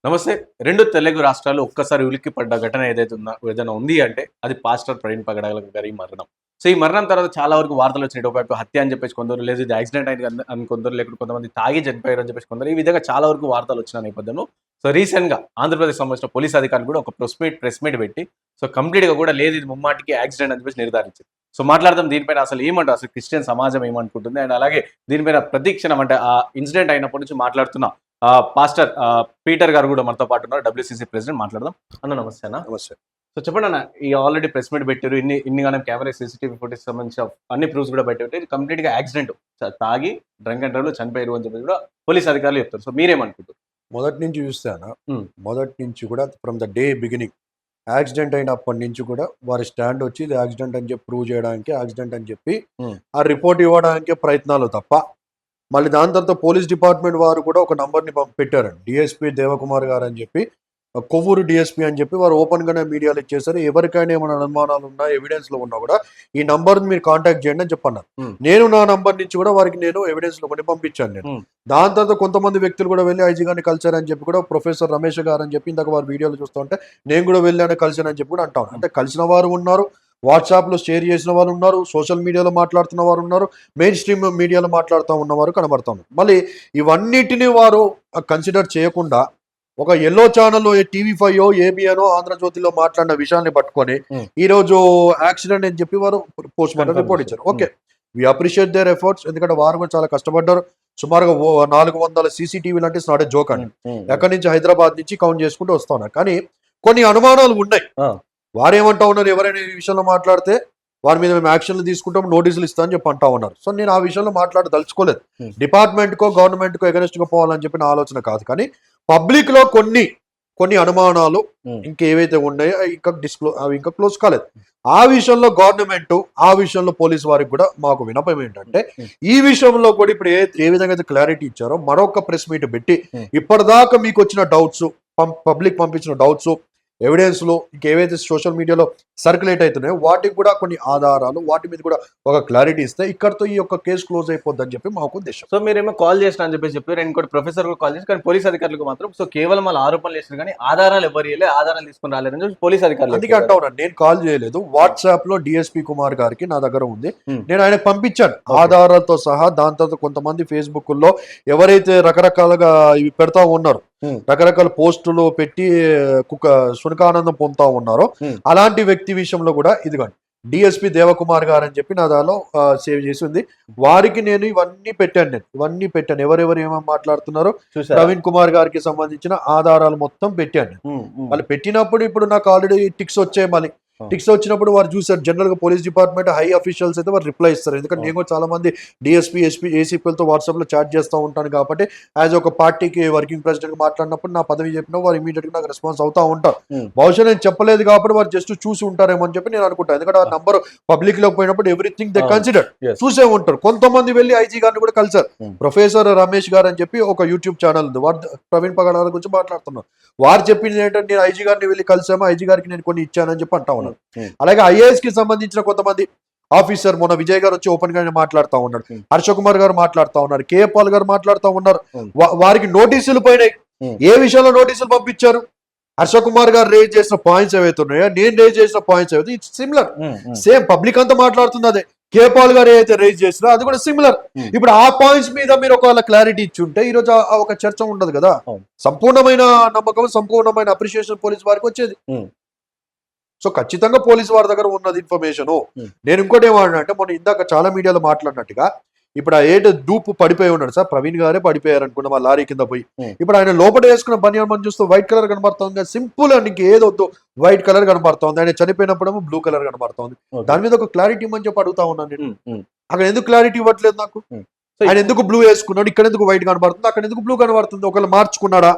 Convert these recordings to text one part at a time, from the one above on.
నమస్తే. 2 తెలుగు రాష్ట్రాలు ఒక్కసారి ఉలిక్కిపడ్డ ఘటన ఏదైనా ఉంది అంటే అది పాస్టర్ ప్రవీణ్ పగడాల గారి మరణం. సో, ఈ మరణం తర్వాత చాలా వరకు వార్తలొచ్చినాయి. ఒకవైపు హత్య అని చెప్పేసి కొందరు, లేదు ఇది యాక్సిడెంట్ అయింది అని కొందరు, లేకుంటే కొంతమంది తాగి చనిపోయారని చెప్పేసి కొందరు. ఈ విధంగా చాలా వరకు వార్తలొచ్చిన నేపథ్యంలో సో, రీసెంట్‌గా ఆంధ్రప్రదేశ్ సంబంధించిన పోలీస్ అధికారులు కూడా ఒక ప్రెస్ మీట్ పెట్టి సో, కంప్లీట్‌గా కూడా లేదు ఇది ముమ్మాటికి యాక్సిడెంట్ అని చెప్పేసి నిర్ధారించారు. సో, మాట్లాడదాం దీనిపైన అసలు ఏమంటారు? అసలు క్రిస్టియన్ సమాజం ఏమనుకుంటుంది? అండ్ అలాగే దీనిపైన ప్రతిక్షణం అంటే ఆ ఇన్సిడెంట్ అయినప్పటి నుంచి మాట్లాడుతున్న పాస్టర్ పీటర్ గారు కూడా మనతో పాటు ఉన్నారు. డబ్ల్యూసీసీ ప్రెసిడెంట్ మాట్లాడదాం. అన్న నమస్తే అన్న. నమస్తే. సో చెప్పండి అన్న, ఈ ఆల్రెడీ ప్రెస్ మీట్ పెట్టారు. ఇన్నిగానం కెమెరా సీసీటీవీ ఫుటేజ్ సంబంధించిన అన్ని ప్రూఫ్స్ కూడా బయట ఇది కంప్లీట్ గా యాక్సిడెంట్, తాగి డ్రంక్ అండ్ డ్రైవ్ లో చనిపోయారు అని చెప్పి కూడా పోలీస్ అధికారులు చెప్తారు. సో మీరేమనుకుంటారు? మొదటి నుంచి చూస్తాను, మొదటి నుంచి కూడా from the day beginning accident అయినప్పటి నుంచి కూడా వారి స్టాండ్ వచ్చి ఇది యాక్సిడెంట్ అని చెప్పి ప్రూవ్ చేయడానికి, యాక్సిడెంట్ అని చెప్పి ఆ రిపోర్ట్ ఇవ్వడానికి ప్రయత్నాలు తప్ప, మళ్ళీ దాని తర్వాత పోలీస్ డిపార్ట్మెంట్ వారు కూడా ఒక నంబర్ని పెట్టారండి, డిఎస్పీ దేవకుమార్ గారు అని చెప్పి, కొవ్వూరు డిఎస్పీ అని చెప్పి వారు ఓపెన్గానే మీడియాలో ఇచ్చేసారు. ఎవరికైనా ఏమైనా అనుమానాలు ఉన్నా, ఎవిడెన్స్లో ఉన్నా కూడా ఈ నంబర్ని మీరు కాంటాక్ట్ చేయండి అని చెప్పన్నారు. నేను నా నంబర్ నుంచి కూడా వారికి నేను ఎవిడెన్స్లో కొన్ని పంపించాను. నేను దాని తర్వాత కొంతమంది వ్యక్తులు కూడా వెళ్ళి ఐజీ గారిని కలిశారని చెప్పి కూడా, ప్రొఫెసర్ రమేష్ గారు అని చెప్పి ఇందాక వారు వీడియోలు చూస్తూ ఉంటే నేను కూడా వెళ్ళాను కలిశానని చెప్పి కూడా అంటాను. అంటే కలిసిన వారు ఉన్నారు, వాట్సాప్లో షేర్ చేసిన వారు ఉన్నారు, సోషల్ మీడియాలో మాట్లాడుతున్న వారు ఉన్నారు, మెయిన్ స్ట్రీమ్ మీడియాలో మాట్లాడుతూ ఉన్నవారు కనబడుతున్నారు. మళ్ళీ ఇవన్నిటిని వారు కన్సిడర్ చేయకుండా ఒక ఎల్లో ఛానల్ TV5 ఏబిఎనో ఆంధ్రజ్యోతిలో మాట్లాడిన విషయాన్ని పట్టుకొని ఈ రోజు యాక్సిడెంట్ అని చెప్పి వారు పోస్ట్ మార్టం రిపోర్ట్ ఇచ్చారు. Okay, we appreciate their efforts, ఎందుకంటే వారు కూడా చాలా కష్టపడ్డారు. సుమారుగా 400 CCTVలు అంటే నాట్ ఏ జోక్ అండి. ఎక్కడి నుంచి, హైదరాబాద్ నుంచి కౌంట్ చేసుకుంటూ వస్తా ఉన్నారు. కానీ కొన్ని అనుమానాలు ఉన్నాయి. వారేమంటా ఉన్నారు, ఎవరైనా ఈ విషయంలో మాట్లాడితే వారి మీద మేము యాక్షన్లు తీసుకుంటాం, నోటీసులు ఇస్తామని చెప్పి అంటా ఉన్నారు. సో నేను ఆ విషయంలో మాట్లాడదలుచుకోలేదు. డిపార్ట్మెంట్కో గవర్నమెంట్కో ఎగనెస్ట్గా పోవాలని చెప్పి నా ఆలోచన కాదు. కానీ పబ్లిక్లో కొన్ని అనుమానాలు ఇంకేవైతే ఉన్నాయో అవి ఇంకా క్లోజ్ కాలేదు. ఆ విషయంలో గవర్నమెంట్, ఆ విషయంలో పోలీసు వారికి కూడా మాకు వినపం ఏంటంటే, ఈ విషయంలో కూడా ఇప్పుడు ఏ విధంగా అయితే క్లారిటీ ఇచ్చారో మరొక ప్రెస్ మీట్ పెట్టి ఇప్పటిదాకా మీకు వచ్చిన డౌట్స్, పబ్లిక్ పంపించిన డౌట్స్, ఎవిడెన్స్లో ఇంకేవైతే సోషల్ మీడియాలో సర్క్యులేట్ అవుతున్నాయో వాటికి కూడా కొన్ని ఆధారాలు, వాటి మీద కూడా ఒక క్లారిటీ ఇస్తే ఇక్కడతో ఈ యొక్క కేసు క్లోజ్ అయిపోద్దని చెప్పి మాకు ఉద్దేశం. సో మీరేమో కాల్ చేసిన అని చెప్పేసి చెప్పారు, ఇంకోటి ప్రొఫెసర్ కూడా కాల్ చేసి, కానీ పోలీస్ అధికారులకు మాత్రం సో కేవలం వాళ్ళ ఆరోపణలు చేసిన కానీ ఆధారాలు ఎవరు ఇవ్వలే, ఆధారాలు తీసుకుని రాలేదని చెప్పి పోలీస్ అధికారులు. అందుకే అంటా ఉన్నాను, నేను కాల్ చేయలేదు. వాట్సాప్ లో డిఎస్పీ కుమార్ గారికి నా దగ్గర ఉంది, నేను ఆయనకు పంపించాను ఆధారాలతో సహా. దాని తర్వాత కొంతమంది ఫేస్బుక్ లో ఎవరైతే రకరకాలుగా ఇవి పెడతా ఉన్నారు, రకరకాల పోస్టులు పెట్టి సునకానందం పొందుతా ఉన్నారో అలాంటి వ్యక్తి విషయంలో కూడా ఇదిగోండి డిఎస్పీ దేవకుమార్ గారు అని చెప్పి నా దానిలో సేవ్ చేసి ఉంది. వారికి నేను ఇవన్నీ పెట్టాను. ఎవరెవరు ఏమేమి మాట్లాడుతున్నారో ప్రవీణ్ కుమార్ గారికి సంబంధించిన ఆధారాలు మొత్తం పెట్టాను. వాళ్ళు పెట్టినప్పుడు ఇప్పుడు నాకు ఆల్రెడీ టిక్స్ వచ్చాయి. మళ్ళీ టిక్స్ వచ్చినప్పుడు వారు చూసారు. జనరల్ గా పోలీస్ డిపార్ట్మెంట్ హై అఫీషియల్స్ అయితే వారు రిప్లై ఇస్తారు. ఎందుకంటే నేను కూడా చాలా మంది డిఎస్పీ, ఎస్పీ, ఏసీపీలతో వాట్సాప్ లో చాట్ చేస్తూ ఉంటాను. కాబట్టి యాజ్ ఒక పార్టీకి వర్కింగ్ ప్రెసిడెంట్ గా మాట్లాడినప్పుడు నా పదవి చెప్పినా వారు ఇమీడియట్ గా నాకు రెస్పాన్స్ అవుతా ఉంటారు. బహుశా నేను చెప్పలేదు కాబట్టి వారు జస్ట్ చూసి ఉంటారేమో అని చెప్పి నేను అనుకుంటాను. ఎందుకంటే ఆ నంబర్ పబ్లిక్ లో పోయినప్పుడు ఎవ్రీథింగ్ దే కన్సిడర్ చూసే ఉంటారు. కొంతమంది వెళ్ళి ఐజీ గారిని కూడా కలిసారు. ప్రొఫెసర్ రమేష్ గారు అని చెప్పి ఒక యూట్యూబ్ ఛానల్ ఉంది, వారు ప్రవీణ్ పగడాల గురించి మాట్లాడుతున్నారు. వారు చెప్పింది ఏంటంటే, నేను ఐజీ గారిని వెళ్ళి కలిసాము, ఐజీ గారికి నేను కొన్ని ఇచ్చానని చెప్పి అంటా ఉన్నాను. అలాగే ఐఏఎస్ కి సంబంధించిన కొంతమంది ఆఫీసర్, మొన్న విజయ్ గారు వచ్చి ఓపెన్ గానే మాట్లాడుతూ ఉన్నారు, హర్ష కుమార్ గారు మాట్లాడుతూ ఉన్నారు, కేఏ పాల్ గారు మాట్లాడుతూ ఉన్నారు. వారికి నోటీసులు పోయినాయి. ఏ విషయంలో నోటీసులు పంపించారు? హర్ష కుమార్ గారు రేజ్ చేసిన పాయింట్స్ ఏవైతే ఉన్నాయో, నేను రేజ్ చేసిన పాయింట్స్ ఏవైతే ఇట్స్ సిమిలర్. సేమ్ పబ్లిక్ అంతా మాట్లాడుతుంది అదే. కేఏ పాల్ గారు ఏదైతే రేజ్ చేసినా అది కూడా సిమిలర్. ఇప్పుడు ఆ పాయింట్స్ మీద మీరు ఒకవేళ క్లారిటీ ఇచ్చి ఉంటే ఈ రోజు ఒక చర్చ ఉండదు కదా. సంపూర్ణమైన నమ్మకం, సంపూర్ణమైన అప్రిషియేషన్ పోలీస్ వారికి వచ్చేది. సో ఖచ్చితంగా పోలీసు వారి దగ్గర ఉన్నది ఇన్ఫర్మేషన్. నేను ఇంకోటి ఏమన్నా అంటే, మొన్న ఇందాక చాలా మీడియాలో మాట్లాడినట్టుగా ఇప్పుడు ఆ డూప్ పడిపోయి ఉన్నాడు సార్, ప్రవీణ్ గారే పడిపోయారు అనుకున్న మా లారీ కింద పోయి. ఇప్పుడు ఆయన లోపల వేసుకున్న బనియన్ మనం చూస్తూ వైట్ కలర్ కనబడుతుంది, సింపుల్ అండ్ ఇంకేదొద్దు వైట్ కలర్ కనబడుతుంది. ఆయన చనిపోయినప్పుడేమో బ్లూ కలర్ కనబడుతుంది. దాని మీద ఒక క్లారిటీ ఇవ్వమని చెప్పి అడుగుతా ఉన్నాను నేను. అక్కడ ఎందుకు క్లారిటీ ఇవ్వట్లేదు నాకు? ఆయన ఎందుకు బ్లూ వేసుకున్నాడు, ఇక్కడ ఎందుకు వైట్ కనబడుతుంది, అక్కడ ఎందుకు బ్లూ కనబడుతుంది? ఒకళ్ళు మార్చుకున్నాడా,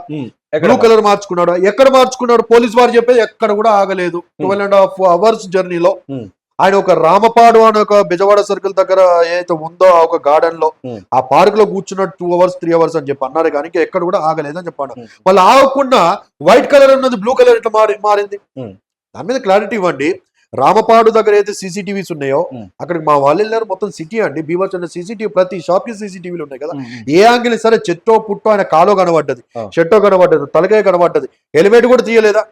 బ్లూ కలర్ మార్చుకున్నాడా, ఎక్కడ మార్చుకున్నాడు? పోలీస్ వారు చెప్పేది ఎక్కడ కూడా ఆగలేదు. 12.5 hours జర్నీలో ఆయన ఒక రామపాడు అనే ఒక బెజవాడ సర్కిల్ దగ్గర ఏదైతే ఉందో ఆ ఒక గార్డెన్ లో, ఆ పార్క్ లో కూర్చున్న 2 hours 3 hours అని చెప్పి అన్నారు. కానీ ఎక్కడ కూడా ఆగలేదని చెప్పాడు. వాళ్ళు ఆగకుండా వైట్ కలర్ ఉన్నది బ్లూ కలర్ ఎట్లా మారింది? దాని మీద క్లారిటీ ఇవ్వండి. రామపాడు దగ్గర అయితే సీసీటీవీస్ ఉన్నాయో అక్కడికి మా వాళ్ళు వెళ్ళారు. మొత్తం సిటీ అండి, బీభత్సంగా సీసీటీవీ, ప్రతి షాప్ కి సీసీటీవీలు ఉన్నాయి కదా. ఏ యాంగిల్ సరే చెట్టో పుట్టో ఆయన కాలో కనబడ్డది, చెట్టో కనబడ్డది, తలకాయ కనబడ్డది, హెల్మెట్ కూడా తీయలేదా.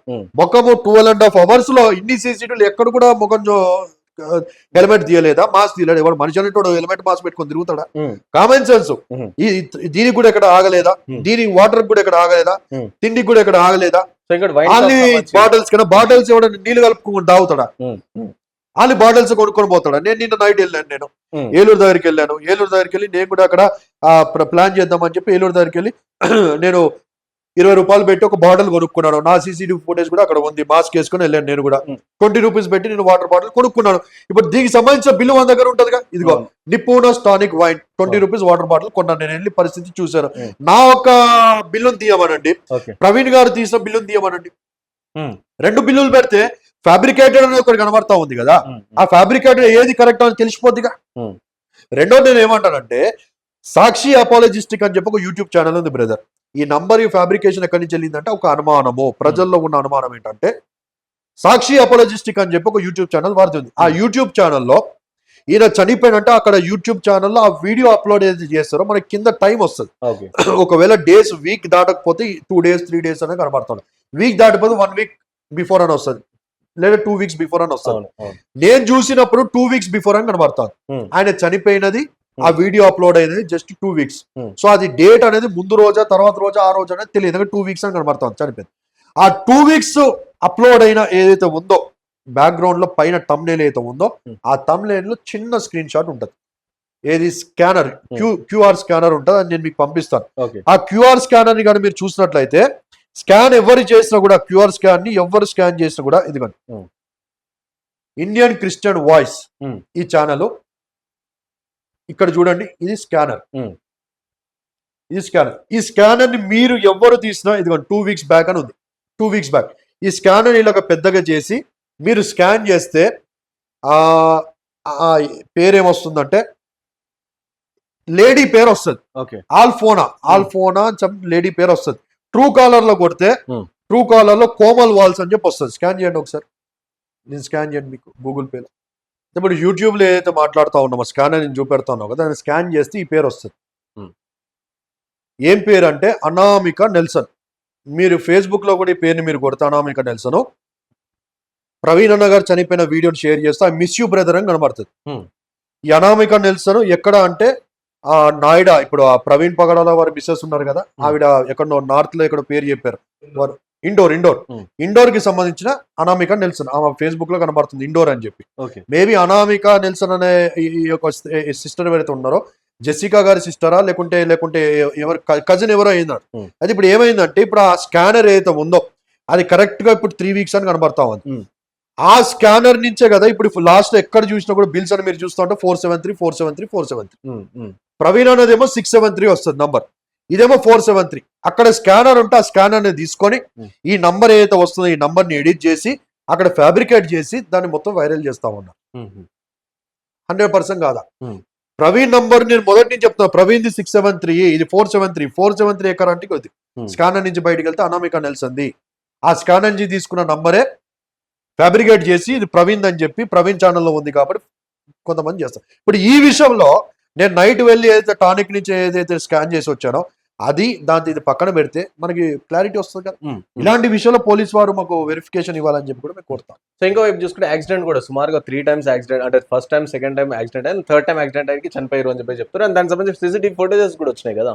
మొక్కము 12.5 hours లో ఇన్ని సీసీటీవీలు ఎక్కడ కూడా ముఖం హెల్మెట్ తీయలేదా, మాస్క్ తీయలేదా. ఎవరు మనిషి అనేటోడు హెల్మెట్ మాస్క్ పెట్టుకొని తిరుగుతాడా? Common sense. దీనికి కూడా ఎక్కడ ఆగలేదా, దీనికి వాటర్ కూడా ఎక్కడ ఆగలేదా, తిండికి కూడా ఎక్కడ ఆగలేదా. అన్ని బాటిల్స్ కన్నా బాటిల్స్ ఎవడన్నా నీళ్లు కలుపుకొని తాగుతాడా, అన్ని బాటిల్స్ కొనుక్కొని పోతాడా. నేను నిన్న నైట్ వెళ్ళాను, నేను ఏలూరు దగ్గరికి వెళ్ళాను. ఏలూరు దగ్గరికి వెళ్ళి నేను కూడా అక్కడ ప్లాన్ చేద్దామని చెప్పి ఏలూరు దగ్గరికి వెళ్ళి నేను 20 రూపాయలు పెట్టి ఒక బాటిల్ కొనుక్కున్నాను. నా సీసీటీవీ ఫుటేజ్ కూడా అక్కడ ఉంది. మాస్క్ వేసుకుని వెళ్ళాను. నేను కూడా 20 రూపీస్ పెట్టి నేను వాటర్ బాటిల్ కొనుక్కున్నాను. ఇప్పుడు దీనికి సంబంధించిన బిల్లు మన దగ్గర ఉంటుందిగా. ఇదిగో నిప్పూనస్ tonic wine 20 rupees water bottle కొన్నాను. నేను వెళ్ళి పరిస్థితి చూశాను. నా ఒక బిల్లును తీయమనండి, ప్రవీణ్ గారు తీసిన బిల్లును తీయమనండి. 2 బిల్లులు పెడితే ఫ్యాబ్రికేటెడ్ అనేది ఒకటి కనబడతా ఉంది కదా. ఆ ఫ్యాబ్రికేటెడ్ ఏది కరెక్ట్ అని తెలిసిపోద్దిగా. రెండోది నేను ఏమంటానంటే, సాక్షి అపాలజిస్టిక్ అని చెప్పి ఒక యూట్యూబ్ ఛానల్ ఉంది బ్రదర్. ఈ నంబర్ ఈ ఫ్యాబ్రికేషన్ ఎక్కడి నుంచి వెళ్ళిందంటే ఒక అనుమానము, ప్రజల్లో ఉన్న అనుమానం ఏంటంటే, సాక్షి అపాలజిస్టిక్ అని చెప్పి ఒక యూట్యూబ్ ఛానల్ వాడుతుంది. ఆ యూట్యూబ్ ఛానల్లో ఈయన చనిపోయినంటే అక్కడ యూట్యూబ్ ఛానల్లో ఆ వీడియో అప్లోడ్ ఏది చేస్తారో మనకి కింద టైం వస్తుంది. ఒకవేళ డేస్ వీక్ దాటకపోతే 2 days 3 days అనే కనబడుతుంది. వీక్ దాటిపోతే 1 week బిఫోర్ అని వస్తుంది, లేదా 2 weeks బిఫోర్ అని వస్తుంది. నేను చూసినప్పుడు 2 weeks బిఫోర్ అని కనబడతాను. ఆయన చనిపోయినది ఆ వీడియో అప్లోడ్ అయినది జస్ట్ 2 weeks. సో అది డేట్ అనేది ముందు రోజా తర్వాత రోజా ఆ రోజు అనేది తెలియదు, 2 weeks అని కనబడుతుంది చనిపోయింది. ఆ 2 weeks అప్లోడ్ అయిన ఏదైతే ఉందో బ్యాక్గ్రౌండ్ లో పైన తమ్నేల్ ఏదైతే ఉందో ఆ తమ్నేల్ లో చిన్న స్క్రీన్ షాట్ ఉంటుంది. ఏది స్కానర్, క్యూఆర్ స్కానర్ ఉంటుంది, అని నేను మీకు పంపిస్తాను. ఆ క్యూఆర్ స్కానర్ ని కానీ మీరు చూసినట్లయితే, స్కాన్ ఎవరు చేసినా కూడా, క్యూఆర్ స్కాన్ ని ఎవరు స్కాన్ చేసినా కూడా, ఇదిగోండి ఇండియన్ క్రిస్టియన్ వాయిస్ ఈ ఛానల్. ఇక్కడ చూడండి, ఇది స్కానర్, ఇది స్కానర్. ఈ స్కానర్ ని మీరు ఎవరు తీసినా, ఇదిగోండి 2 weeks బ్యాక్ అని ఉంది, 2 weeks బ్యాక్. ఈ స్కానర్ ఇలాగ పెద్దగా చేసి మీరు స్కాన్ చేస్తే పేరేమొస్తుందంటే లేడీ పేరు వస్తుంది. ఆల్ఫోనా లేడీ పేరు వస్తుంది. ట్రూ కాలర్ లో కొడితే ట్రూ కాలర్ లో కోమల్ వాల్స్ అని చెప్పి వస్తుంది. స్కాన్ చేయండి ఒకసారి, నేను స్కాన్ చేయండి మీకు గూగుల్ పేలో. ఇప్పుడు యూట్యూబ్ లో ఏదైతే మాట్లాడుతూ ఉన్నామో స్కానర్ నేను చూపెడతా ఉన్నావు కదా, దాన్ని స్కాన్ చేస్తే ఈ పేరు వస్తుంది. ఏం పేరు అంటే అనామిక నెల్సన్. మీరు ఫేస్బుక్ లో కూడా ఈ పేరుని మీరు కొడితే అనామిక నెల్సన్, ప్రవీణ్ అన్న గారు చనిపోయిన వీడియోని షేర్ చేస్తే ఐ మిస్ యూ బ్రదర్ అని కనబడుతుంది. ఈ అనామిక నెల్సన్ ఎక్కడ అంటే నాయిడా, ఇప్పుడు ఆ ప్రవీణ్ పగడాల వారి మిస్సెస్ ఉన్నారు కదా, ఆవిడ ఎక్కడో నార్త్ లో ఎక్కడ పేరు చెప్పారు, ఇండోర్ కి సంబంధించిన అనామిక నెల్సన్. ఆమె ఫేస్బుక్ లో కనబడుతుంది ఇండోర్ అని చెప్పి. మేబీ అనామిక నెల్సన్ అనే ఈ యొక్క సిస్టర్ ఎవరైతే ఉన్నారో, జెసికా గారి సిస్టరా లేకుంటే ఎవరు కజిన్ ఎవరో అయినారు. అది ఇప్పుడు ఏమైందంటే, ఇప్పుడు ఆ స్కానర్ ఏదైతే ఉందో అది కరెక్ట్ గా ఇప్పుడు 3 weeks అని కనబడతా ఉంది. ఆ స్కానర్ నుంచే కదా ఇప్పుడు లాస్ట్ ఎక్కడ చూసినా కూడా బిల్స్ అని మీరు చూస్తూ ఉంటే 473. ప్రవీణ్ అన్నదేమో 673 వస్తుంది నంబర్, ఇదేమో 473. అక్కడ స్కానర్ ఉంటే ఆ స్కానర్ ని తీసుకొని ఈ నంబర్ ఏదైతే వస్తుందో ఈ నంబర్ ని ఎడిట్ చేసి అక్కడ ఫ్యాబ్రికేట్ చేసి దాన్ని మొత్తం వైరల్ చేస్తా ఉన్నా. 100% కాదా? ప్రవీణ్ నంబర్ నేను మొదటి నుంచి చెప్తున్నా, ప్రవీణ్ 673, ఇది 473 ఎక్కడ అంటే కొద్ది స్కానర్ నుంచి బయటకు వెళ్తే అనామిక నెల్సన్ది. ఆ స్కానర్ నుంచి తీసుకున్న నంబరే ఫ్యాబ్రికేట్ చేసి ఇది ప్రవీణ్ అని చెప్పి ప్రవీణ్ ఛానల్లో ఉంది కాబట్టి కొంతమంది చేస్తారు. ఇప్పుడు ఈ విషయంలో నేను నైట్ వెళ్ళి ఏదైతే టానిక్ నుంచి ఏదైతే స్కాన్ చేసి వచ్చానో అది దాంతో ఇది పక్కన పెడితే మనకి క్లారిటీ వస్తుంది కదా. ఇలాంటి విషయంలో పోలీస్ వారు మాకు వెరిఫికేషన్ ఇవ్వాలని చెప్పి కూడా మేము కోరుతాం. సో ఇంకో వైపు చూసుకుంటే యాక్సిడెంట్ కూడా సుమారుగా 3 times యాక్సిడెంట్, అంటే first time, second time accident and third time accident అయ్యి చనిపోయారు అని చెప్పి చెప్తారు. అండ్ దానికి సంబంధించి సీసీటీవీ ఫోటోజెస్ కూడా వచ్చినాయి కదా.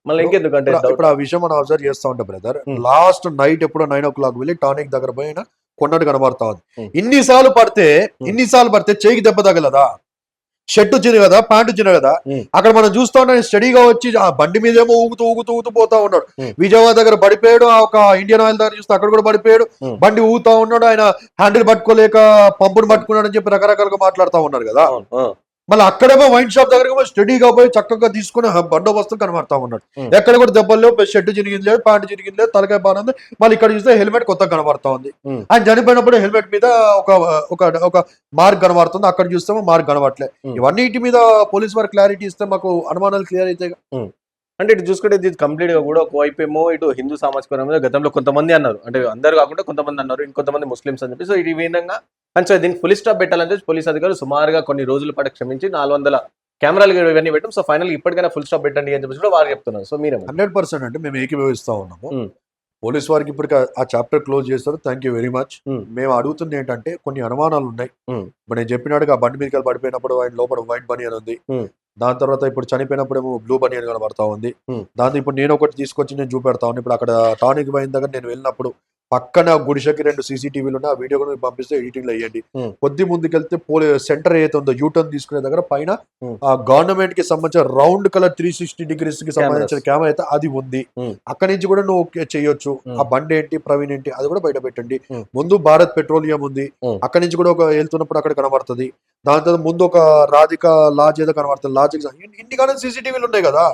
మళ్ళీ ఇంకెందుకంటే ఇప్పుడు ఆ విషయం మనం అబ్జర్వ్ చేస్తా ఉంటాం బ్రదర్. లాస్ట్ నైట్ ఎప్పుడో 9 o'clock వెళ్ళి టానిక్ దగ్గర పోయిన కొన్నట్టు కనబడతా ఉంది. ఇన్నిసార్లు పడితే చేయికి దెబ్బ తగలదా, షర్ట్ వచ్చింది కదా, ప్యాంట్ వచ్చింది కదా. అక్కడ మనం చూస్తా ఉన్నాం స్టడీగా వచ్చి ఆ బండి మీదేమో ఊగుతూ పోతా ఉన్నాడు. విజయవాడ దగ్గర పడిపోయాడు. ఒక ఇండియన్ ఆయిల్ దగ్గర చూస్తే అక్కడ కూడా పడిపోయాడు. బండి ఊగుతా ఉన్నాడు. ఆయన హ్యాండిల్ పట్టుకోలేక పంపును పట్టుకున్నాడు అని చెప్పి రకరకాలుగా మాట్లాడుతూ ఉన్నారు కదా. మళ్ళీ అక్కడేమో వైన్ షాప్ దగ్గర స్టడీగా పోయి చక్కగా తీసుకుని బందోబస్తు కనబడతా ఉన్నాడు. ఎక్కడ కూడా దెబ్బలు లేవు, షర్ట్ చిరిగింది లేదు, ప్యాంట్ చిరిగింది లేదు, తలకాయ బాగా ఉంది. మళ్ళీ ఇక్కడ చూస్తే హెల్మెట్ కొత్తగా కనబడతా ఉంది. ఆయన చనిపోయినప్పుడు హెల్మెట్ మీద ఒక మార్క్ కనబడుతుంది, అక్కడ చూస్తే మార్క్ కనబడట్లేదు. ఇవన్నిటి మీద పోలీస్ వారు క్లారిటీ ఇస్తే మాకు అనుమానాలు క్లియర్ అయితే. అంటే ఇటు చూసుకుంటే ఇది కంప్లీట్ గా కూడా ఒకవైపు ఏమో ఇటు హిందూ సామాజిక వర్గంలో గతంలో కొంతమంది అన్నారు, అంటే అందరు కాకుండా కొంతమంది అన్నారు, ఇంకొంతమంది ముస్లిమ్స్ అని చెప్పి. సో ఈ విధంగా అండ్ సో దీనికి ఫుల్ స్టాప్ పెట్టాలని చెప్పి పోలీస్ అధికారులు సుమారుగా కొన్ని రోజుల పాటు క్షమించి 400 కెమెరాలు ఇవన్నీ పెట్టాం. సో ఫైనల్ ఇప్పటికైనా ఫుల్ స్టాప్ పెట్టండి అని చెప్పి కూడా వారు చెప్తున్నారు. సో మీరేమో 100% అంటే మేము ఏకీభవిస్తా ఉన్నాము. పోలీస్ వారికి ఇప్పటికి ఆ చాప్టర్ క్లోజ్ చేస్తారు. Thank you very much. మేము అడుగుతుంది ఏంటంటే కొన్ని అనుమానాలు ఉన్నాయి. ఇప్పుడు నేను చెప్పినట్టుగా ఆ బండి మీదకి పడిపోయినప్పుడు ఆయన లోపల వైట్ బనియన్ ఉంది, దాని తర్వాత ఇప్పుడు చనిపోయినప్పుడు ఏమో బ్లూ బనియన్ కనబడతా ఉంది. దాంతో ఇప్పుడు నేను ఒకటి తీసుకొచ్చి నేను చూపెడతా ఉన్నాను. ఇప్పుడు అక్కడ టానిక్ పోయిన దగ్గర నేను వెళ్ళినప్పుడు పక్కన గుడిసెకి 2 CCTVలు ఉన్నాయి. ఆ వీడియో కూడా మీకు పంపిస్తే ఎడిటింగ్ లో వేయండి. కొద్ది ముందుకెళ్తే సెంటర్ ఏదైతే ఉందో యూటర్న్ తీసుకునే దగ్గర పైన ఆ గవర్నమెంట్ కి సంబంధించిన రౌండ్ కలర్ 360 degrees కి సంబంధించిన కెమెరా అయితే అది ఉంది. అక్కడి నుంచి కూడా నువ్వు చేయొచ్చు. ఆ బండి ఏంటి, ప్రవీణ్ ఏంటి, అది కూడా బయట పెట్టండి. ముందు భారత్ పెట్రోలియం ఉంది, అక్కడి నుంచి కూడా ఒక వెళ్తున్నప్పుడు అక్కడ కనబడుతుంది. దాని తర్వాత ముందు ఒక రాధిక లాడ్జ్ ఏదో కనబడుతుంది. లాడ్జ్ ఇంటికానే CCTVలు ఉన్నాయి కదా,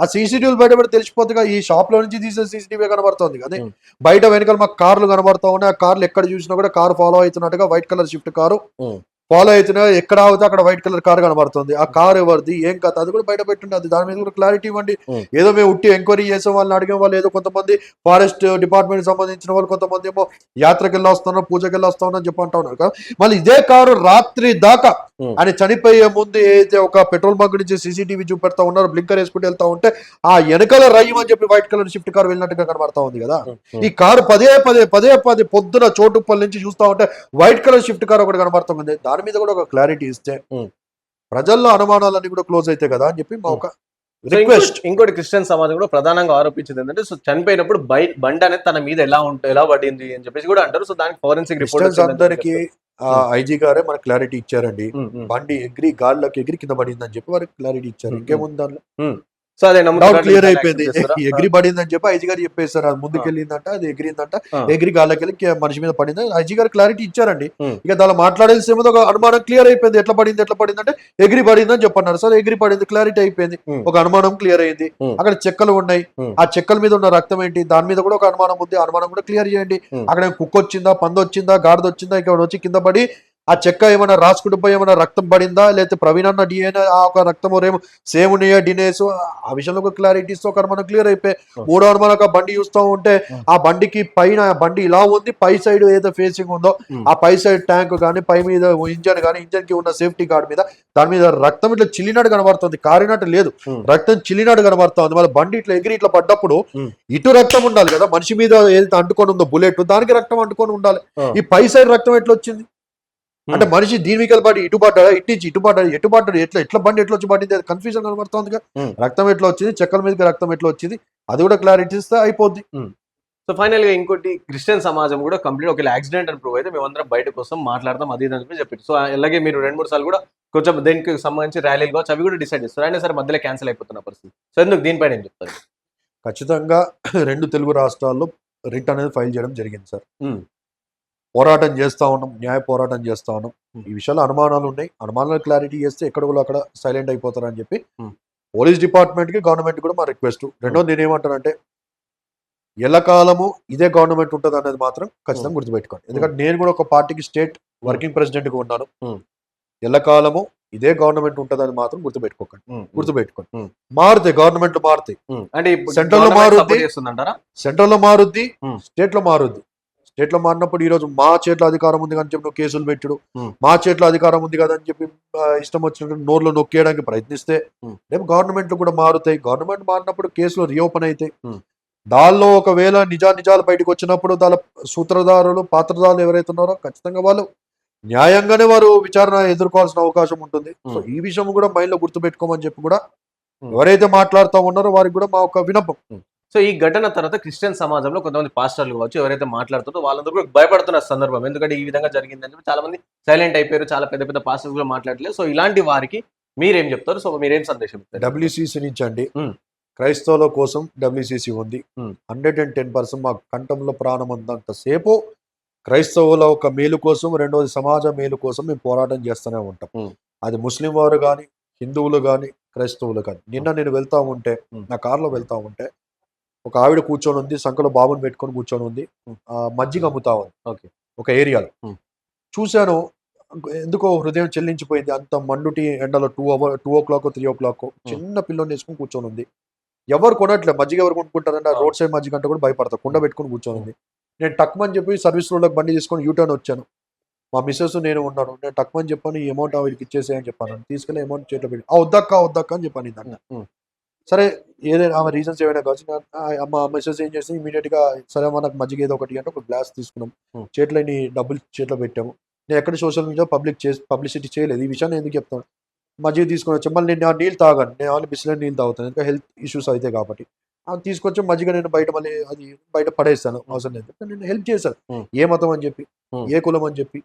ఆ CCTVలు బయట పెడితే తెలిసిపోతుందిగా. ఈ షాప్ లో నుంచి తీసే CCTV కనబడుతుంది కదా, బయట వెనకాల మాకు కార్లు కనబడతా ఉన్నాయి. ఆ కార్లు ఎక్కడ చూసినా కూడా కారు ఫాలో అవుతున్నట్టుగా white colour shift car follow అవుతున్నా, ఎక్కడ అవుతే అక్కడ వైట్ కలర్ కార్ కనబడుతుంది. ఆ కార్ ఎవరిది, ఏం కథ, అది కూడా బయట పెట్టుండే. దాని మీద కూడా క్లారిటీ ఇవ్వండి. ఏదో మేము ఉట్టి ఎంక్వైరీ చేసే వాళ్ళని అడిగే వాళ్ళు, ఏదో కొంతమంది ఫారెస్ట్ డిపార్ట్మెంట్ సంబంధించిన వాళ్ళు, కొంతమంది ఏమో యాత్రకి వెళ్ళి వస్తున్నారు, పూజకి వెళ్ళి వస్తా అని చెప్పి అంటా ఉన్నారు కదా. మళ్ళీ ఇదే కారు రాత్రి దాకా ఆయన చనిపోయే ముందు ఏదైతే ఒక పెట్రోల్ బంక్ నుంచి CCTV చూపెడతా ఉన్నారు, బ్లింకర్ వేసుకుంటూ వెళ్తా ఉంటే ఆ వెనకాల రయ్యం అని చెప్పి వైట్ కలర్ షిఫ్ట్ కార్ వెళ్ళినట్టుగా కనబడతా ఉంది కదా. ఈ కారు పదే పదే పొద్దున చోటుపల్లి నుంచి చూస్తా ఉంటే వైట్ కలర్ షిఫ్ట్ కార్ ఒకటి కనబడుతుంది. దాని మీద కూడా ఒక క్లారిటీ ఇస్తే ప్రజల్లో అనుమానాలన్నీ కూడా క్లోజ్ అవుతాయి కదా అని చెప్పి మా ఒక రిక్వెస్ట్. ఇంకోటి క్రిస్టియన్ సమాజం కూడా ప్రధానంగా ఆరోపించింది ఏంటంటే, సో చనిపోయినప్పుడు బండి అనేది తన మీద ఎలా పడింది అని చెప్పేసి కూడా అంటారు. సో దానికి ఫోరెన్సిక్ రిపోర్ట్ అందరికి IG గారే మనకు క్లారిటీ ఇచ్చారండి. బండి ఎగిరి గాల్లోకి ఎగిరి కింద పడింది అని చెప్పి వారికి క్లారిటీ ఇచ్చారు. ఇంకేముంది దాంట్లో? సో అదే క్లియర్ అయిపోయింది. ఎగిరి పడిందని చెప్పి IG గారు చెప్పేశారు. అది ముందుకు వెళ్ళిందంట, అది ఎగిరిందంట, ఎగిరి గాల్లోకి వెళ్ళి మనిషి మీద పడింది. IG గారు క్లారిటీ ఇచ్చారండి. ఇక దాని మాట్లాడేసి ఒక అనుమానం క్లియర్ అయిపోయింది. ఎట్లా పడింది అంటే ఎగిరి పడింది అని చెప్పన్నారు. సరే ఎగిరి పడింది, క్లారిటీ అయిపోయింది. ఒక అనుమానం క్లియర్ అయింది. అక్కడ చెక్కలు ఉన్నాయి, ఆ చెక్కల మీద ఉన్న రక్తం ఏంటి, దాని మీద కూడా ఒక అనుమానం ఉంది. అనుమానం కూడా క్లియర్ చేయండి. అక్కడ కుక్క వచ్చిందా, పంది వచ్చిందా, గాడిద వచ్చిందా, ఇక్కడ వచ్చి కింద పడి ఆ చెక్క ఏమైనా రాసుకుంటూ పోయి ఏమైనా రక్తం పడిందా, లేకపోతే ప్రవీణ్ అన్న DNA ఆ ఒక రక్తం రేమో సేమ్ ఉన్నాయా డినేస్, ఆ విషయంలో ఒక క్లారిటీ ఇస్తే ఒక అనుమానం క్లియర్ అయిపోయి. మూడో అనుమానం ఒక బండి చూస్తూ ఉంటే ఆ బండికి పైన బండి ఇలా ఉంది, పై సైడ్ ఏదో ఫేసింగ్ ఉందో ఆ పై సైడ్ ట్యాంక్ కానీ, పై మీద ఇంజన్ కానీ, ఇంజన్ కి ఉన్న సేఫ్టీ గార్డ్ మీద దాని మీద రక్తం ఇట్లా చిల్లినట్టు కనబడుతుంది. కారినట్టు లేదు, రక్తం చిల్లినట్టు కనబడుతుంది. మళ్ళీ బండి ఇట్లా ఎగిరి ఇట్లా పడ్డప్పుడు ఇటు రక్తం ఉండాలి కదా, మనిషి మీద ఏదైతే అంటుకొని ఉందో బుల్లెట్, దానికి రక్తం అంటుకొని ఉండాలి. ఈ పై సైడ్ రక్తం ఎట్లా వచ్చింది అంటే మనిషి దీని మీద పడి ఇటు పడ్డా, ఇట్టించి ఇటు పడ్డాడు, ఎటు పడ్డాడు, ఎట్లా బండి ఎట్లా వచ్చి పడింది, అది కన్ఫ్యూజన్ కనబడుతుంది. రక్తం ఎట్లా వచ్చింది, చెక్కల మీదకి రక్తం ఎట్లా వచ్చింది, అది కూడా క్లారిటీ ఇస్తే అయిపోద్ది. సో ఫైనల్ గా ఇంకోటి క్రిస్టియన్ సమాజం కూడా కంప్లీట్ ఒక యాక్సిడెంట్ అని ప్రూవ్ అయితే మేమందరం బయట కోసం మాట్లాడదాం అది అని చెప్పి. సో అలాగే మీరు 2-3 సార్లు కూడా కొంచెం దీనికి సంబంధించి ర్యాలీలు కావచ్చు అవి కూడా డిసైడ్ చేస్తారు. అయినా సరే మధ్యలో క్యాన్సిల్ అయిపోతున్న పరిస్థితి. సో ఎందుకు దీనిపైన ఏం చెప్తారు? ఖచ్చితంగా 2 తెలుగు రాష్ట్రాల్లో రిట్ అనేది ఫైల్ చేయడం జరిగింది సార్. పోరాటం చేస్తా ఉన్నాం, న్యాయ పోరాటం చేస్తా ఉన్నాం. ఈ విషయాల్లో అనుమానాలు ఉన్నాయి. అనుమానాలు క్లారిటీ చేస్తే ఎక్కడ అక్కడ సైలెంట్ అయిపోతారని చెప్పి పోలీస్ డిపార్ట్మెంట్ కి, గవర్నమెంట్ కూడా మా రిక్వెస్ట్. రెండోది నేను ఏమంటానంటే, ఎల్లకాలము ఇదే గవర్నమెంట్ ఉంటుంది అనేది మాత్రం ఖచ్చితంగా గుర్తుపెట్టుకోండి. ఎందుకంటే నేను కూడా ఒక పార్టీకి స్టేట్ వర్కింగ్ ప్రెసిడెంట్ గా ఉన్నాను. ఎల్లకాలము ఇదే గవర్నమెంట్ ఉంటదని మాత్రం గుర్తుపెట్టుకోండి. మారుతాయి, గవర్నమెంట్ మారుతాయి. అంటే సెంట్రల్ లో మారుద్ది, స్టేట్ లో మారుద్ది. స్టేట్ లో మారినప్పుడు ఈ రోజు మా చేతిలో అధికారం ఉంది కానీ చెప్పి నువ్వు కేసులు పెట్టుడు, మా చేతిలో అధికారం ఉంది కదా అని చెప్పి ఇష్టం వచ్చినట్టు నోర్లో నొక్కేయడానికి ప్రయత్నిస్తే రేపు గవర్నమెంట్లు కూడా మారుతాయి. గవర్నమెంట్ మారినప్పుడు కేసులు రీఓపెన్ అవుతాయి. దానిలో ఒకవేళ నిజాలు బయటకు వచ్చినప్పుడు దాని సూత్రధారులు, పాత్రధారులు ఎవరైతే ఉన్నారో ఖచ్చితంగా వాళ్ళు న్యాయంగానే వారు విచారణ ఎదుర్కోవాల్సిన అవకాశం ఉంటుంది. సో ఈ విషయం కూడా మైండ్ లో గుర్తుపెట్టుకోమని చెప్పి కూడా ఎవరైతే మాట్లాడుతూ ఉన్నారో వారికి కూడా మా ఒక విన్నపం. సో ఈ ఘటన తర్వాత క్రిస్టియన్ సమాజంలో కొంతమంది పాస్టర్లు కావచ్చు ఎవరైతే మాట్లాడుతారో వాళ్ళందరూ కూడా భయపడుతున్న సందర్భం, ఎందుకంటే ఈ విధంగా జరిగిందని చెప్పి చాలా మంది సైలెంట్ అయిపోయారు, చాలా పెద్ద పెద్ద పాస్టర్స్ కూడా మాట్లాడలేదు. సో ఇలాంటి వారికి మీరేం చెప్తారు? సో మీరేం సందేశం ఇస్తారు? WCC నుంచి అండి, క్రైస్తవుల కోసం WCC ఉంది. 110% మా కంఠంలో ప్రాణం అంతసేపు క్రైస్తవుల ఒక మేలు కోసం, రెండోది సమాజ మేలు కోసం మేము పోరాటం చేస్తూనే ఉంటాం. అది ముస్లిం వారు కానీ, హిందువులు కానీ, క్రైస్తవులు కానీ. నిన్న నేను వెళ్తా ఉంటే, నా కారులో వెళ్తా ఉంటే ఒక ఆవిడ కూర్చొని ఉంది, సంకలో బాబుని పెట్టుకొని కూర్చొని ఉంది, మజ్జిగ అమ్ముతా ఉంది ఒక ఏరియాలో. చూశాను, ఎందుకో హృదయం చెల్లించిపోయింది. అంత మండుటి ఎండలో 2 o'clock 3 o'clock చిన్న పిల్లని వేసుకొని కూర్చొని ఉంది. ఎవరు కొనట్లే మజ్జిగ ఎవరు కొనుక్కుంటారంటే ఆ ఆ. రోడ్ సైడ్ మజ్జిగ అంటే కూడా భయపడతా కుండ పెట్టుకుని కూర్చోంది. నేను టక్మని చెప్పి సర్వీస్ రోడ్లోకి బండి తీసుకొని యూటర్న్ వచ్చాను. మా మిస్సెస్ నేను ఉన్నాను. నేను టక్మని చెప్పాను, ఈ అమౌంట్ వీళ్ళకి ఇచ్చేసేయని చెప్పాను. తీసుకెళ్ళి అమౌంట్ చేతిలో పెట్టి వద్దక్క అని చెప్పాను ఇందాక. సరే ఏదైనా ఆమె రీజన్స్ ఏమైనా కావచ్చు. మా మిస్సెస్ ఏం చేసి ఇమీడియట్గా సరే అమ్మా నాకు మజ్జిగ ఏదో ఒకటి అంటే ఒక గ్లాస్ తీసుకున్నాం. చేతిలో డబ్బులు చేతిలో పెట్టాము. నేను ఎక్కడ సోషల్ మీడియా పబ్లిసిటీ చేయలేదు. ఈ విషయాన్ని ఎందుకు చెప్తాను, మజ్జిగ తీసుకొని వచ్చాం. మళ్ళీ నేను ఆ నీళ్ళు తాగాను. నేను ఆల్రెడీ బిస్లెట్ నీళ్ళు తాగుతాను, ఇంకా హెల్త్ ఇష్యూస్ అయితే కాబట్టి. తీసుకొచ్చి మజ్జిగ నేను బయట మళ్ళీ అది బయట పడేస్తాను, అవసరం లేదు. నేను హెల్ప్ చేశాను. ఏ మతం అని చెప్పి, ఏ కులం అని చెప్పి,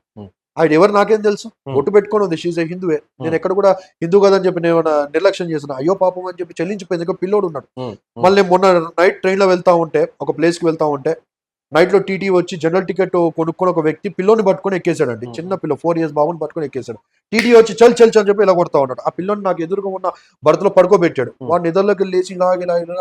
ఆయన ఎవరు నాకేం తెలుసు. ఒట్టు పెట్టుకొని ఉంది, షీజ్ హిందువే. నేను ఎక్కడ కూడా హిందూ కదని చెప్పి నేను నిర్లక్ష్యం చేసిన, అయ్యో పాపం అని చెప్పి చెల్లించిపోయింది. ఇంకా పిల్లోడు ఉన్నాడు. మళ్ళీ మొన్న నైట్ ట్రైన్లో వెళ్తా ఉంటే, ఒక ప్లేస్కి వెళ్తా ఉంటే, నైట్లో టీటీ వచ్చి జనరల్ టికెట్ కొనుక్కొని ఒక వ్యక్తి పిల్లోని పట్టుకొని ఎక్కేసాడండి. చిన్న పిల్ల 4 years బాబుని పట్టుకొని ఎక్కేసాడు. టీటీ వచ్చి చల్ అని చెప్పి ఇలా కొడతా ఉన్నాడు. ఆ పిల్లోని నాకు ఎదురుగా ఉన్న భర్తలో పడుకోబెట్టాడు. వాడు నిద్రలోకి లేచి ఇలా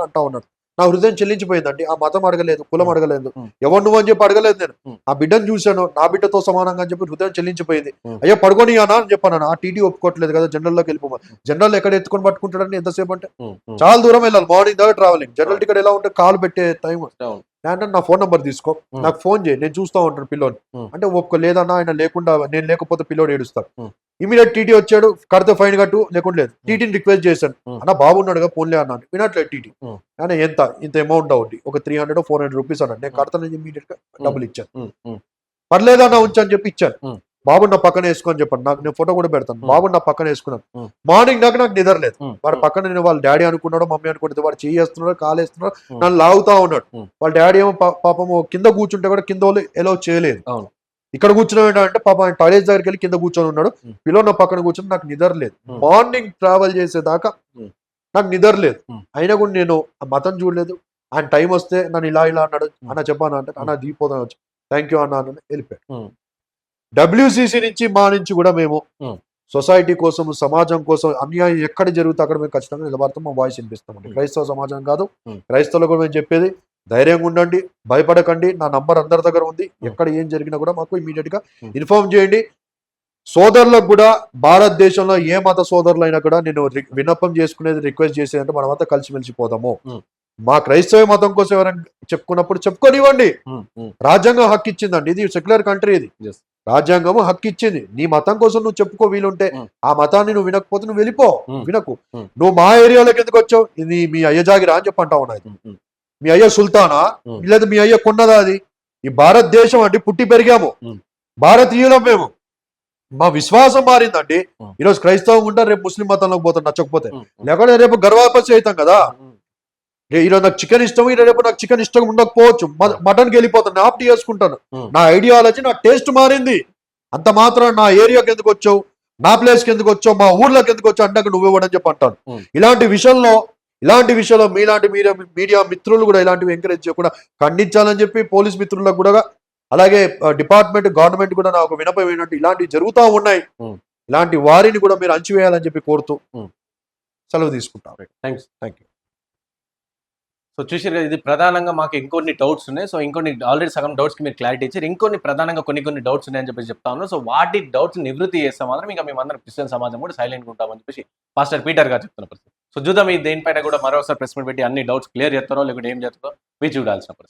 అంటా ఉన్నాడు. నా హృదయం చెల్లించిపోయిందండి. ఆ మతం అడగలేదు, కులం అడగలేదు, ఎవరు నువ్వు అని చెప్పి అడగలేదు. నేను ఆ బిడ్డను చూశాను, నా బిడ్డతో సమానంగా అని చెప్పి హృదయం చెల్లించిపోయింది. అయ్యో పడుకొని అనా అని చెప్పాను. ఆ టీటీ ఒప్పుకోవట్లేదు కదా, జనరల్లోకి వెళ్ళిపోమా. జనరల్ ఎక్కడ ఎత్తుకొని పట్టుకుంటాడని ఎంతసేపు అంటే చాలా దూరం వెళ్ళాలి, మార్నింగ్ దాకా ట్రావెలింగ్. జనరల్ టికెట్ ఎలా ఉంటే కాలు పెట్టే టైం. అంటే నా ఫోన్ నెంబర్ తీసుకో, నాకు ఫోన్ చేయి, నేను చూస్తా ఉంటాను పిల్లోని అంటే ఒప్పుకో. లేదన్నా ఆయన లేకుండా, నేను లేకపోతే పిల్లోడు ఏడుస్తాడు. ఇమీడియట్ టీటీ వచ్చాడు, కడితే ఫైన్ కట్టు, లేకుండా లేదు. టీటీని రిక్వెస్ట్ చేశాను, అన్న బాగున్నాడుగా ఫోన్లే అన్నాను. వినట్లేదు టీటీ. కానీ ఇంత అమౌంట్ అవుద్ది, ఒక 300 or 400 rupees అన్నాడు. నేను కడతాను, ఇమీడియట్ గా డబ్బులు ఇచ్చాను. పర్లేదన్నా ఉంచని చెప్పి ఇచ్చాను. బాబు నా పక్కన వేసుకొని చెప్పండి, నాకు నేను ఫోటో కూడా పెడతాను. బాబు నా పక్కన వేసుకున్నాను. మార్నింగ్ దాకా నాకు నిద్రలేదు. వాడు పక్కన నేను వాళ్ళ డాడీ అనుకున్నాడు, మమ్మీ అనుకుంటే, వాడు చేస్తున్నాడు, కాలేస్తున్నాడు, నన్ను లాగుతా ఉన్నాడు. వాళ్ళ డాడీ ఏమో పాపము కింద కూర్చుంటే కూడా కింద వాళ్ళు ఎలా చేయలేదు. ఇక్కడ కూర్చున్నాడు అంటే పాప ఆయన టాయిలెట్ దగ్గరికి వెళ్ళి కింద కూర్చొని ఉన్నాడు. పిలో నా పక్కన కూర్చొని నాకు నిద్ర లేదు. మార్నింగ్ ట్రావెల్ చేసేదాకా నాకు నిద్ర లేదు. అయినా కూడా నేను ఆ మతం చూడలేదు. ఆయన టైం వస్తే నన్ను ఇలా అన్నాడు, అన్న చెప్పాను అంటే, అన్న దిగిపోతాను వచ్చి, థ్యాంక్ యూ అన్న అని వెళ్ళిపోయాడు. డబ్ల్యూసీసీ నుంచి మా నుంచి కూడా మేము సొసైటీ కోసం, సమాజం కోసం, అన్యాయం ఎక్కడ జరుగుతా అక్కడ మేము ఖచ్చితంగా నిలబడతాం, మా వాయిస్ వినిపిస్తామండి. క్రైస్తవ సమాజం కాదు, క్రైస్తవులు కూడా మేము చెప్పేది, ధైర్యంగా ఉండండి, భయపడకండి. నా నంబర్ అందరి దగ్గర ఉంది. ఎక్కడ ఏం జరిగినా కూడా మాకు ఇమీడియట్ గా ఇన్ఫార్మ్ చేయండి. సోదరులకు కూడా, భారతదేశంలో ఏ మత సోదరులైనా కూడా నేను విన్నపం చేసుకునేది, రిక్వెస్ట్ చేసేది అంటే, మనమంతా కలిసిమెలిసిపోదాము. మా క్రైస్తవ మతం కోసం ఎవరైనా చెప్పుకున్నప్పుడు చెప్పుకోనివ్వండి. రాజ్యాంగం హక్కు ఇచ్చిందండి, ఇది సెక్యులర్ కంట్రీ, ఇది రాజ్యాంగము హక్కు ఇచ్చింది. నీ మతం కోసం నువ్వు చెప్పుకో, వీలుంటే. ఆ మతాన్ని నువ్వు వినకపోతే నువ్వు వెళ్ళిపో, వినకు. నువ్వు మా ఏరియాలోకి ఎందుకు వచ్చావు, ఇది మీ అయ్య జాగిరా అని చెప్పి అంటా ఉన్నాయి. మీ అయ్య సుల్తానా, లేదా మీ అయ్య కొన్నదా? అది ఈ భారతదేశం అండి, పుట్టి పెరిగాము, భారతీయులం మేము. మా విశ్వాసం మారిందండి. ఈరోజు క్రైస్తవం ఉంటారు, రేపు ముస్లిం మతంలోకి పోతారు నచ్చకపోతే, లేకపోతే రేపు గర్వాపసి అవుతాం కదా. ఈరోజు నాకు చికెన్ ఇష్టం, రేపు నాకు చికెన్ ఇష్టం ఉండకపోవచ్చు, మటన్కి వెళ్ళిపోతాను, ఆప్ట్ చేసుకుంటాను. నా ఐడియాలజీ, నా టేస్ట్ మారింది. అంత మాత్రం నా ఏరియాకి ఎందుకు వచ్చావు, నా ప్లేస్కి ఎందుకు వచ్చావు, మా ఊర్లోకి ఎందుకు వచ్చావు అంటే నువ్వు ఇవ్వడని చెప్పి అంటాను. ఇలాంటి విషయంలో మీలాంటి మీడియా మిత్రులు కూడా ఇలాంటివి ఎంకరేజ్ చేయకుండా ఖండించాలని చెప్పి పోలీస్ మిత్రులకు కూడా, అలాగే డిపార్ట్మెంట్, గవర్నమెంట్ కూడా నాకు వినపం ఏంటంటే, ఇలాంటివి జరుగుతూ ఉన్నాయి, ఇలాంటి వారిని కూడా మీరు అణచివేయాలని చెప్పి కోరుతూ సెలవు తీసుకుంటాం. Thank you. సో చూసారు, ఇది ప్రధానంగా మాకు ఇంకొన్ని డౌట్స్ ఉన్నాయి. సో ఇంకొన్ని ఆల్రెడీ సగం డౌట్స్కి మీరు క్లారిటీ ఇచ్చారు, ఇంకొన్ని ప్రధానంగా కొన్ని డౌట్స్ ఉన్నాయని చెప్పి చెప్తా ఉన్నాను. సో వాటి డౌట్స్ నివృత్తి చేస్తే మాత్రం ఇంకా మేమందరం క్రిస్టియన్ సమాజం కూడా సైలెంట్గా ఉంటామని చెప్పేసి పాస్టర్ పీటర్ గారు చెప్తున్న పరిస్థితి. సో చూద్దాం, ఈ దేనిపైన కూడా మరోసారి ప్రెస్ మీట్ పెట్టి అన్ని డౌట్స్ క్లియర్ చేస్తారో లేకుంటే ఏం చేస్తారో మీరు చూడాల్సిన పరిస్థితి.